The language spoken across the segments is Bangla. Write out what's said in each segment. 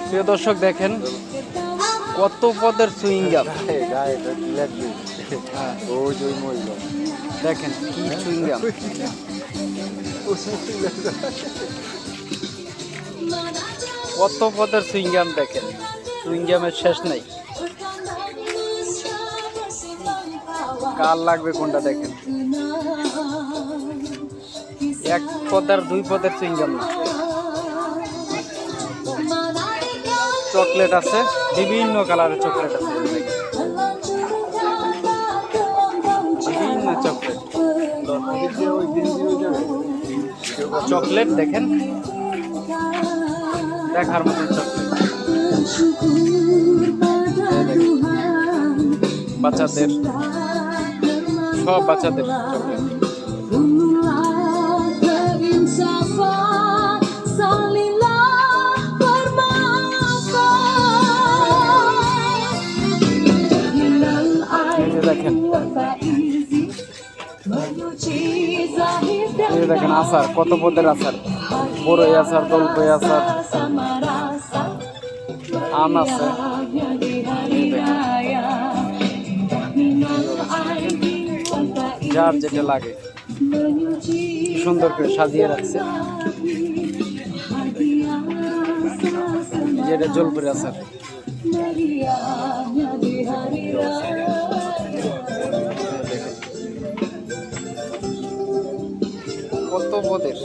প্রিয় দর্শক দেখেন কত পদের চুইংগাম। দেখেন কি চুইংগাম, কত পদের চুইংগাম। দেখেন চুইংগামের শেষ নাই। কার লাগবে কোনটা দেখেন, এক পদের দুই পদের চুইংগাম না। চকলেট আছে, বিভিন্ন কালারের চকলেট আছে, বিভিন্ন চকলেট। চকলেট দেখেন দেখার মতো চকলেট। বাচ্চাদের, সব বাচ্চাদের চকলেট। দেখেন দেখেন আচার, কত পদের আচার, বড়ই আচার, দলকই আচার, আম আছে। যার যেটা লাগে সুন্দর করে সাজিয়ে রাখছে। যেটা জলপুরি আচার, কত পদের।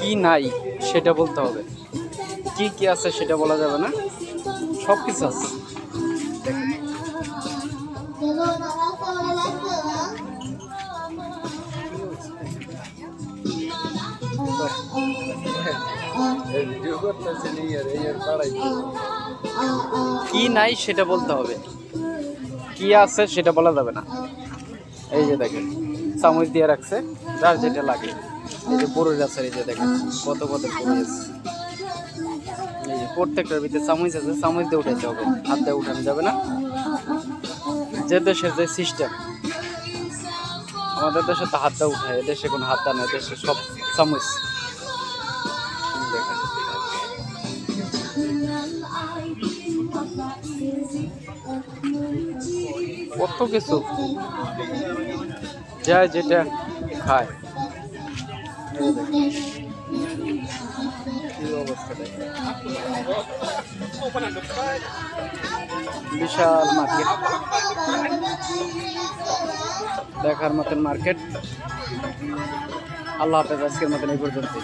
কি নাই সেটা বলতে হবে, কি কি আছে সেটা বলা যাবে না, সব কিছু আছে। কি নাই সেটা বলতে হবে, কি আছে সেটা বলা যাবে না। এই যে দেখেন চামচ দিয়ে রাখছে, যার যেটা লাগে। এই যে বড়ই আছে, এই যে দেখেন কত কত বড়ই আছে। এই যে প্রত্যেকটার ভিতরে চামচ আছে, চামচ দিয়ে উঠাইতে হবে, হাত দিয়ে উঠানো যাবে না। যে দেশের যে সিস্টেম, আমাদের দেশে তো হাত দিয়ে উঠায়, এদেশে কোনো হাত দেয় না, দেশে সব চামচ। দেখেন কত কিছু, যায় যেটা খায়। বিশাল মার্কেট, দেখার মতন মার্কেট। আল্লাহ হাফেজ, আজকের মতন এই পর্যন্ত।